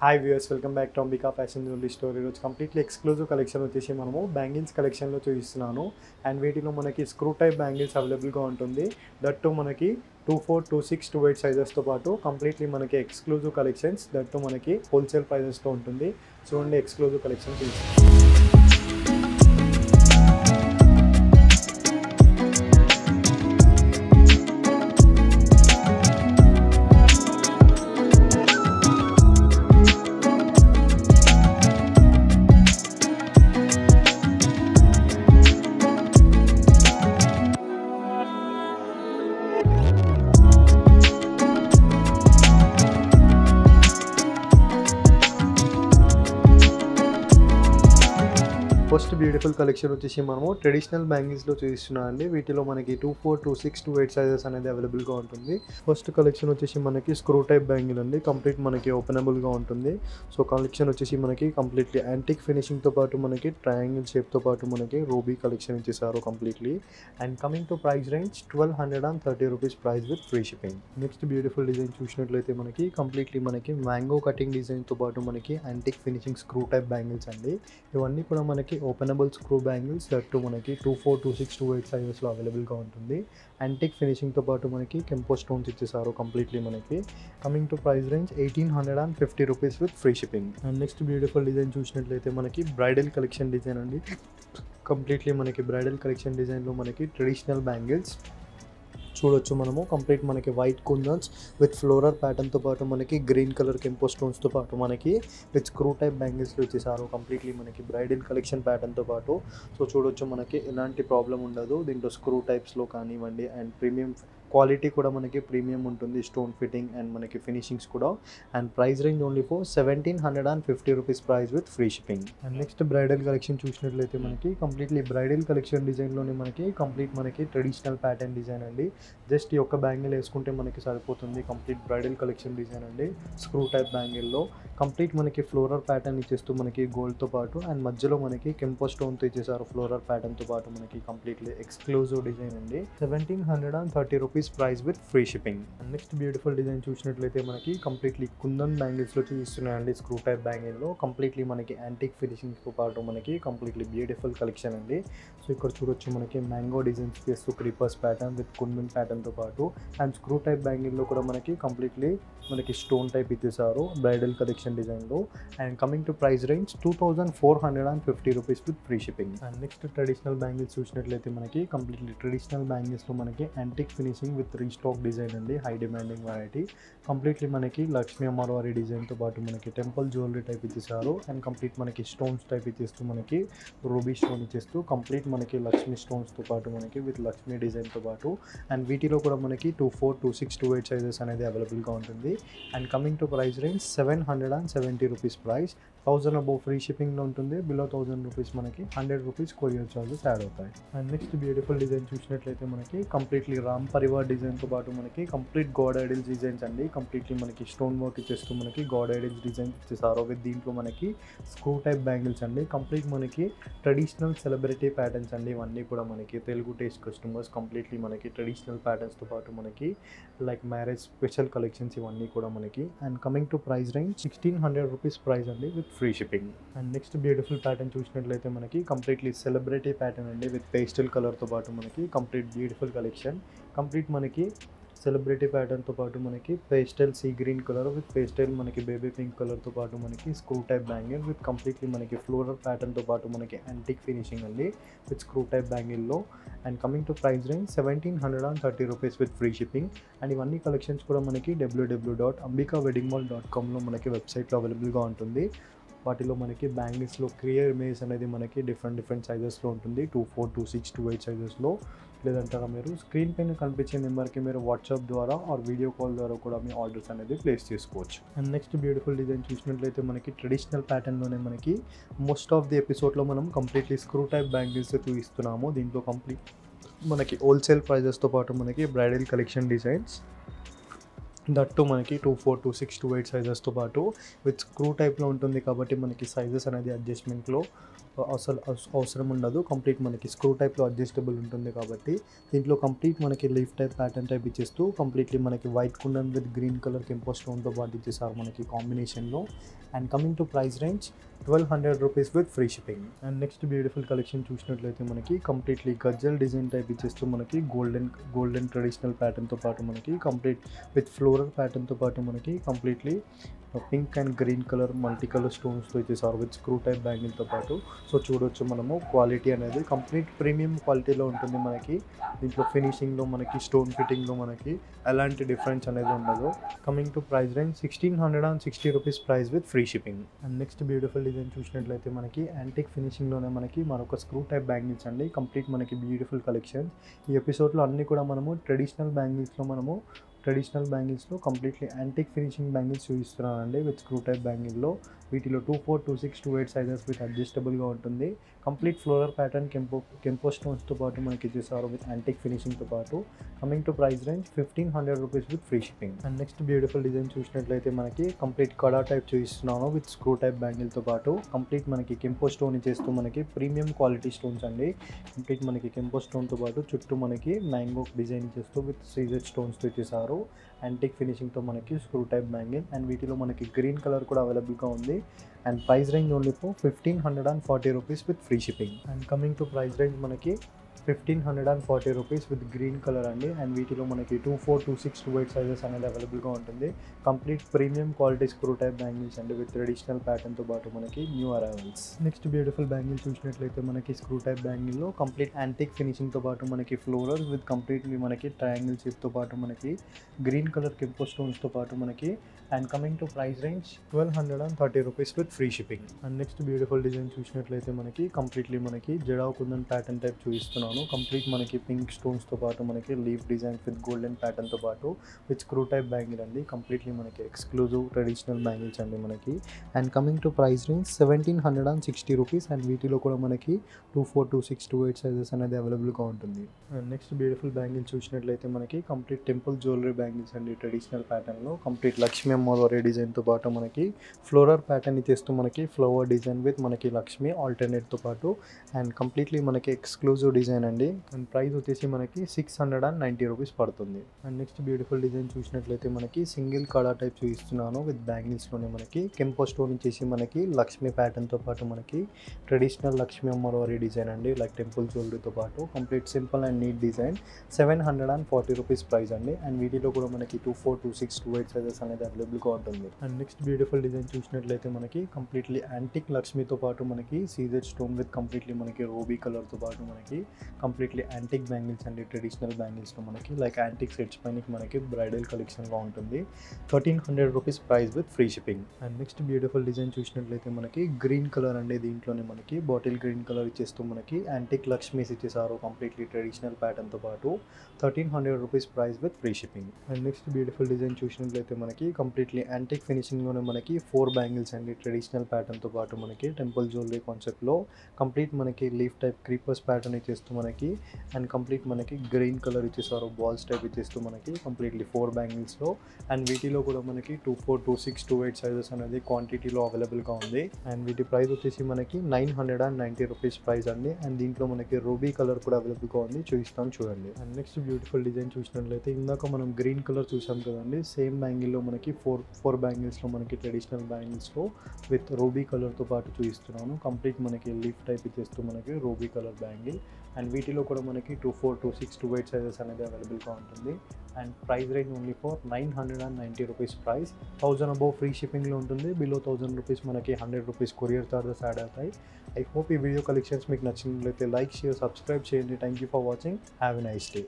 Hi viewers, welcome back to Ambika fashion jewellery store. ఈరోజు completely exclusive collection వచ్చేసి మనము bangles కలెక్షన్లో చూపిస్తున్నాను. అండ్ వీటిలో మనకి స్క్రూ టైప్ బ్యాంగిల్స్ అవైలబుల్గా ఉంటుంది. దట్టు మనకి 24, 26, 28 సైజెస్తో పాటు కంప్లీట్లీ మనకి ఎక్స్క్లూజివ్ కలెక్షన్స్. దట్టు మనకి హోల్సేల్ ప్రైజెస్తో ఉంటుంది. చూడండి, exclusive collection first beautiful collection వచ్చేసి మనము ట్రెడిషనల్ బ్యాంగిల్స్లో చూపిస్తున్నాం అండి. వీటిలో మనకి 24, 26, 28 సైజెస్ అనేది అవైలబుల్గా ఉంటుంది. ఫస్ట్ కలెక్షన్ వచ్చేసి మనకి స్క్రూ టైప్ బ్యాంగిల్ అండి. కంప్లీట్ మనకి ఓపెనబుల్గా ఉంటుంది. సో కలెక్షన్ వచ్చేసి మనకి కంప్లీట్లీ యాంటిక్ ఫినిషింగ్తో పాటు మనకి ట్రయాంగిల్ షేప్తో పాటు మనకి రూబీ కలెక్షన్ ఇచ్చేసారు completely. And coming to price range 1230 rupees price with free shipping. Next beautiful design చూసినట్లయితే మనకి కంప్లీట్లీ మనకి మ్యాంగో కటింగ్ డిజైన్తో పాటు మనకి antique finishing screw type bangles అండి. ఇవన్నీ కూడా మనకి ఓపెనబుల్ స్క్రూ బ్యాంగిల్స్. దట్టు మనకి 24, 26, 28 సైజెస్లో అవైలబుల్గా ఉంటుంది. యాంటిక్ ఫినిషింగ్తో పాటు మనకి కెంపో స్టోన్స్ ఇచ్చేసారు కంప్లీట్లీ మనకి. Coming to price range 1850 rupees with free shipping. And next beautiful design చూసినట్లయితే మనకి బ్రైడల్ కలెక్షన్ డిజైన్ అండి. కంప్లీట్లీ మనకి బ్రైడల్ కలెక్షన్ డిజైన్లో మనకి ట్రెడిషనల్ బ్యాంగిల్స్ చూడొచ్చు మనము. కంప్లీట్ మనకి వైట్ కుందన్స్ విత్ ఫ్లోరల్ ప్యాటర్న్తో పాటు మనకి గ్రీన్ కలర్ కెంపో స్టోన్స్తో పాటు మనకి విత్ స్క్రూ టైప్ బ్యాంగిల్స్లో వచ్చేసారు కంప్లీట్లీ మనకి బ్రైడల్ కలెక్షన్ ప్యాటర్న్తో పాటు. సో చూడొచ్చు మనకి ఎలాంటి ప్రాబ్లం ఉండదు దీంట్లో స్క్రూ టైప్స్లో కానివ్వండి. అండ్ ప్రీమియం క్వాలిటీ కూడా మనకి ప్రీమియం ఉంటుంది, స్టోన్ ఫిట్టింగ్ అండ్ మనకి ఫినిషింగ్స్ కూడా. And price range only for 1750 rupees price with free shipping. And next bridal collection చూసినట్లయితే మనకి కంప్లీట్లీ బ్రైడల్ కలెక్షన్ డిజైన్లోనే మనకి కంప్లీట్ మనకి ట్రెడిషనల్ ప్యాటర్న్ డిజైన్ అండి. జస్ట్ ఈ ఒక్క బ్యాంగిల్ వేసుకుంటే మనకి సరిపోతుంది. కంప్లీట్ బ్రైడల్ కలెక్షన్ డిజైన్ అండి. స్క్రూ టైప్ బ్యాంగిల్లో కంప్లీట్ మనకి ఫ్లోరల్ ప్యాటర్న్ ఇచ్చేస్తూ మనకి గోల్డ్తో పాటు అండ్ మధ్యలో మనకి కెంపో స్టోన్తో ఇచ్చేసారు ఫ్లోరల్ ప్యాటర్న్తో పాటు మనకి కంప్లీట్లీ ఎక్స్క్లూజివ్ డిజైన్ అండి. 1730 rupees price with free shipping. And next beautiful design చూసినట్లయితే మనకి కంప్లీట్లీ కుందన్ బ్యాంగిల్స్లో చూపిస్తున్నాయండి. స్క్రూ టైప్ బ్యాంగిల్లో కంప్లీట్లీ మనకి యాంటిక్ ఫినిషింగ్తో పాటు మనకి కంప్లీట్లీ బ్యూటిఫుల్ కలెక్షన్ అండి. సో ఇక్కడ చూడొచ్చు మనకి మ్యాంగో డిజైన్స్ చేస్తూ క్రీపర్స్ ప్యాటర్న్ విత్ కుందన్ ప్యాటర్న్తో పాటు అండ్ స్క్రూ టైప్ బ్యాంగిల్లో కూడా మనకి కంప్లీట్లీ మనకి స్టోన్ టైప్ ఇచ్చేసారు బ్రైడల్ కలెక్షన్ డిజైన్లో. And coming to price range 2450 rupees with free shipping. And next traditional bangles చూసినట్లయితే మనకి కంప్లీట్లీ ట్రెడిషనల్ బ్యాంగిల్స్లో మనకి antique finishing with restock design అండి. High demanding variety. కంప్లీట్లీ మనకి లక్ష్మీ అమ్మవారి డిజైన్తో పాటు మనకి టెంపుల్ జ్యువెలరీ టైప్ ఇచ్చేసారు. అండ్ కంప్లీట్ మనకి స్టోన్స్ టైప్ ఇచ్చేస్తూ మనకి రూబీ స్టోన్ ఇచ్చేస్తూ కంప్లీట్ మనకి లక్ష్మీ స్టోన్స్తో పాటు మనకి విత్ లక్ష్మీ డిజైన్తో పాటు. అండ్ వీటిలో కూడా మనకి 24, 26, 28 సైజెస్ అనేది అవైలబుల్గా ఉంటుంది. And coming to price range 770 rupees price. 1000 above free షిప్పింగ్లో ఉంటుంది. బిలో 1000 రూపీస్ మనకి 100 రూపీస్ కొరియర్ చార్జెస్ యాడ్ అవుతాయి. అండ్ నెక్స్ట్ బ్యూటిఫుల్ డిజైన్ చూసినట్లయితే మనకి కంప్లీట్లీ రామ్ పరివార్ డిజైన్తో పాటు మనకి కంప్లీట్ గాడ్ ఐడల్స్ డిజైన్స్ అండి. కంప్లీట్లీ మనకి స్టోన్ వర్క్ ఇచ్చేస్తూ మనకి గాడ్ ఐడల్స్ డిజైన్స్ ఇచ్చేసారు విత్ దీంట్లో మనకి స్క్రూ టైప్ బ్యాంగిల్స్ అండి. కంప్లీట్ మనకి ట్రెడిషనల్ సెలబ్రిటీ ప్యాటర్న్స్ అండి. ఇవన్నీ కూడా మనకి తెలుగు టేస్ట్ కస్టమర్స్ కంప్లీట్లీ మనకి ట్రెడిషనల్ ప్యాటర్న్స్తో పాటు మనకి లైక్ మ్యారేజ్ స్పెషల్ కలెక్షన్స్ ఇవన్నీ కూడా మనకి. And coming to price range 1600 rupees price అండి with free shipping. And next beautiful pattern చూసినట్లయితే మనకి కంప్లీట్లీ సెలబ్రిటీ ప్యాటర్న్ అండి విత్ పేస్టల్ కలర్తో పాటు మనకి కంప్లీట్ బ్యూటిఫుల్ కలెక్షన్. కంప్లీట్ మనకి సెలబ్రిటీ ప్యాటర్న్తో పాటు మనకి pastel sea green colour with pastel మనకి బేబీ పింక్ కలర్తో పాటు మనకి screw type bangle with completely మనకి ఫ్లోరల్ ప్యాటర్న్తో పాటు మనకి యాంటిక్ ఫినిషింగ్ అండి విత్ స్క్రూ టైప్ బ్యాంగిల్లో. And coming to price range 1730 rupees with free shipping. And ఇవన్నీ కలెక్షన్స్ కూడా మనకి www.ambikaweddingmall.comలో మనకి వెబ్సైట్లో అవైలబుల్గా ఉంటుంది. వాటిలో మనకి బ్యాంగిల్స్లో క్లియర్ ఇమేజ్ అనేది మనకి డిఫరెంట్ సైజెస్లో ఉంటుంది. 24, 26, 28 సైజెస్లో. లేదంటారా మీరు స్క్రీన్ పైన కనిపించే నెంబర్కి మీరు వాట్సాప్ ద్వారా ఆర్ వీడియో కాల్ ద్వారా కూడా మీ ఆర్డర్స్ అనేది ప్లేస్ చేసుకోవచ్చు. అండ్ నెక్స్ట్ బ్యూటిఫుల్ డిజైన్ చూసినట్లయితే మనకి ట్రెడిషనల్ ప్యాటర్న్లోనే మనకి మోస్ట్ ఆఫ్ ది ఎపిసోడ్లో మనం కంప్లీట్లీ స్క్రూ టైప్ బ్యాంగిల్స్ చూపిస్తున్నాము. దీంట్లో కంప్లీట్ మనకి హోల్సేల్ ప్రైజెస్తో పాటు మనకి బ్రైడల్ కలెక్షన్ డిజైన్స్. దట్టు మనకి 24, 26, 28 సైజెస్తో పాటు విత్ స్క్రూ టైప్లో ఉంటుంది కాబట్టి మనకి సైజెస్ అనేది అడ్జస్ట్మెంట్లో అసలు అవసరం ఉండదు. కంప్లీట్ మనకి స్క్రూ టైప్లో అడ్జస్టబుల్ ఉంటుంది కాబట్టి దీంట్లో కంప్లీట్ మనకి లీఫ్ టైప్ ప్యాటర్న్ టైప్ ఇచ్చేస్తూ కంప్లీట్లీ మనకి white kundan with green colour కెంపో స్టోన్తో పాటు ఇచ్చేసారు మనకి కాంబినేషన్లో. And coming to price range 1200 rupees with free shipping. And next beautiful collection చూసినట్లయితే మనకి కంప్లీట్లీ గజ్జల్ డిజైన్ టైప్ ఇచ్చేస్తూ మనకి గోల్డెన్ ట్రెడిషనల్ ప్యాటర్న్తో పాటు మనకి కంప్లీట్ విత్ ఫ్లోరల్ ప్యాటర్న్తో పాటు మనకి completely pink and green colour multi colour స్టోన్స్తో ఇచ్చేసారు విత్ స్క్రూ టైప్ బ్యాంగిల్తో పాటు. సో చూడొచ్చు మనము క్వాలిటీ అనేది కంప్లీట్ ప్రీమియం క్వాలిటీలో ఉంటుంది. మనకి దీంట్లో ఫినిషింగ్లో మనకి స్టోన్ ఫిట్టింగ్లో మనకి ఎలాంటి డిఫరెన్స్ అనేది ఉండదు. Coming to price range 1660 rupees price with free shipping. And next beautiful design చూసినట్లయితే మనకి యాంటిక్ ఫినిషింగ్లోనే మనకి మరొక స్క్రూ టైప్ బ్యాంగిల్స్ అండి. కంప్లీట్ మనకి బ్యూటిఫుల్ కలెక్షన్. ఈ ఎపిసోడ్లో అన్నీ కూడా మనము ట్రెడిషనల్ బ్యాంగిల్స్లో కంప్లీట్లీ యాంటిక్ ఫినిషింగ్ బ్యాంగిల్స్ చూపిస్తున్నానండి విత్ స్క్రూ టైప్ బ్యాంగిల్లో. వీటిలో 24, 26, 28 సైజెస్ విత్ అడ్జస్టబుల్గా ఉంటుంది. కంప్లీట్ ఫ్లోరల్ ప్యాటర్న్ కెంపో స్టోన్స్తో పాటు మనకి ఇచ్చేసారు విత్ యాంటిక్ ఫినిషింగ్తో పాటు. Coming to price range 1500 rupees with free shipping. And next beautiful design చూసినట్లయితే మనకి కంప్లీట్ కడా టైప్ చూపిస్తున్నాను విత్ స్క్రూ టైప్ బ్యాంగిల్తో పాటు. కంప్లీట్ మనకి కెంపో స్టోన్ ఇచ్చేస్తూ మనకి ప్రీమియం క్వాలిటీ స్టోన్స్ అండి. కంప్లీట్ మనకి కెంపో స్టోన్తో పాటు చుట్టూ మనకి మ్యాంగో డిజైన్ ఇచ్చేస్తూ విత్ సీజెడ్ స్టోన్స్తో ఇచ్చేసారు. యాంటిక్ ఫినిషింగ్తో మనకి స్క్రూ టైప్ బ్యాంగిల్. అండ్ వీటిలో మనకి గ్రీన్ కలర్ కూడా అవైలబుల్గా ఉంది. And price range only for 1540 rupees with free shipping. And coming to price range మనకి 1540 రూపీస్ విత్ గ్రీన్ కలర్ అండి. అండ్ వీటిలో మనకి 24, 26, 28 సైజెస్ అనేది అవైలబుల్గా ఉంటుంది. Complete premium quality screw type bangles అండి విత్ ట్రెడిషనల్ ప్యాటర్న్తో పాటు మనకి new arrivals. Next beautiful bangle చూసినట్లయితే మనకి స్క్రూ టైప్ బ్యాంగిల్లో కంప్లీట్ యాంటిక్ ఫినిషింగ్తో పాటు మనకి ఫ్లోరల్ విత్ కంప్లీట్లీ మనకి ట్రయాంగిల్ షేప్తో పాటు మనకి గ్రీన్ కలర్ కెంపో స్టోన్స్తో పాటు మనకి. And coming to price range 1230 rupees with free shipping. And next beautiful design చూసినట్లయితే మనకి కంప్లీట్లీ మనకి జడావ్ కుందన్ ప్యాటర్న్ టైప్ చూపిస్తున్నాను. కంప్లీట్ మనకి పింక్ స్టోన్స్తో పాటు మనకి లీఫ్ డిజైన్స్ విత్ గోల్డెన్ ప్యాటర్న్తో పాటు విత్ స్క్రూ టైప్ బ్యాంగిల్ అండి. కంప్లీట్లీ మనకి ఎక్స్క్లూజివ్ ట్రెడిషనల్ బ్యాంగిల్స్ అండి మనకి. And coming to price range 1760 rupees. And వీటిలో కూడా మనకి 24, 26, 28 సైజెస్ అనేది అవైలబుల్గా ఉంటుంది. అండ్ నెక్స్ట్ బ్యూటిఫుల్ బ్యాంగిల్ చూసినట్లయితే మనకి కంప్లీట్ టెంపుల్ జ్యువెలరీ బ్యాంగిల్స్ అండి ట్రెడిషనల్ ప్యాటర్న్లో. కంప్లీట్ లక్ష్మీ అమ్మవారి డిజైన్తో పాటు మనకి ఫ్లోరల్ ప్యాటర్న్ ఇచ్చేస్తూ మనకి ఫ్లవర్ డిజైన్ విత్ మనకి లక్ష్మీ ఆల్టర్నేట్తో పాటు. అండ్ కంప్లీట్లీ మనకి ఎక్స్క్లూజివ్ డిజైన్ అండి. అండ్ ప్రైస్ వచ్చేసి మనకి 690 రూపీస్ పడుతుంది. అండ్ నెక్స్ట్ బ్యూటిఫుల్ డిజైన్ చూసినట్లయితే మనకి సింగిల్ కడా టైప్ చూపిస్తున్నాను విత్ బ్యాంగిల్స్లోనే మనకి కెంపో స్టోన్ ఇచ్చేసి మనకి లక్ష్మీ ప్యాటర్న్తో పాటు మనకి ట్రెడిషనల్ లక్ష్మీ అమ్మవారి డిజైన్ అండి లైక్ టెంపుల్ జ్యువెలరీతో పాటు. Complete simple and neat design. 740 rupees price అండి. అండ్ వీటిలో కూడా మనకి 24, 26, 28 సైజెస్ అనేది అవైలబుల్గా ఉంటుంది. అండ్ నెక్స్ట్ బ్యూటిఫుల్ డిజైన్ చూసినట్లయితే మనకి కంప్లీట్లీ యాంటిక్ లక్ష్మీతో పాటు మనకి సీజెడ్ స్టోన్ విత్ కంప్లీట్లీ మనకి రూబీ కలర్తో పాటు మనకి కంప్లీట్లీ యాంటిక్ బ్యాంగిల్స్ అండి ట్రెడిషనల్ బ్యాంగిల్స్లో మనకి లైక్ యాంటిక్ సెట్స్ పైన మనకి బ్రైడల్ కలెక్షన్గా ఉంటుంది. 1300 rupees price with free shipping. And next beautiful design చూసినట్లయితే మనకి గ్రీన్ కలర్ అండి. దీంట్లోనే మనకి బాటిల్ గ్రీన్ కలర్ ఇచ్చేస్తూ మనకి యాంటిక్ లక్ష్మీస్ ఇచ్చేసారు కంప్లీట్లీ ట్రెడిషనల్ ప్యాటర్న్తో పాటు. 1300 rupees price with free shipping. And next beautiful design చూసినట్లయితే మనకి కంప్లీట్లీ యాంటిక్ ఫినిషింగ్లోనే మనకి 4 బ్యాంగిల్స్ అండి ట్రెడిషనల్ ప్యాటర్న్తో పాటు మనకి టెంపుల్ జ్యువెలరీ కాన్సెప్ట్లో. కంప్లీట్ మనకి లీఫ్ టైప్ క్రీపర్స్ ప్యాటర్న్ ఇచ్చేస్తూ మనకి. అండ్ కంప్లీట్ మనకి గ్రీన్ కలర్ ఇచ్చేసారు బాల్స్ టైప్ ఇచ్చేస్తూ మనకి కంప్లీట్లీ 4 బ్యాంగిల్స్లో. అండ్ వీటిలో కూడా మనకి 24, 26, 28 సైజెస్ అనేది క్వాంటిటీలో అవైలబుల్గా ఉంది. అండ్ వీటి ప్రైస్ వచ్చేసి మనకి 990 రూపీస్ ప్రైస్ అండి. అండ్ దీంట్లో మనకి రూబీ కలర్ కూడా అవైలబుల్గా ఉంది, చూపిస్తాను చూడండి. అండ్ నెక్స్ట్ బ్యూటిఫుల్ డిజైన్ చూసినట్లయితే ఇందాక మనం గ్రీన్ కలర్ చూసాం కదండి, సేమ్ బ్యాంగిల్లో మనకి 4 బ్యాంగిల్స్లో మనకి ట్రెడిషనల్ బ్యాంగిల్స్లో విత్ రూబీ కలర్తో పాటు చూపిస్తున్నాను. కంప్లీట్ మనకి లీఫ్ టైప్ ఇచ్చేస్తూ మనకి రూబీ కలర్ బ్యాంగిల్. అండ్ వీటిలో కూడా మనకి 24, 26, 28 సైజెస్ అనేది అవైలబుల్గా ఉంటుంది. And price range only for 990 rupees price. 1000 above free షిప్పింగ్లో ఉంటుంది. బిలో 1000 రూపీస్ మనకి 100 రూపీస్ కొరియర్ చార్జెస్ యాడ్ అవుతాయి. ఐ హోప్ ఈ వీడియో కలెక్షన్స్ మీకు నచ్చినట్లయితే లైక్, షేర్, సబ్స్క్రైబ్ చేయండి. Thank you for watching. Have a nice day.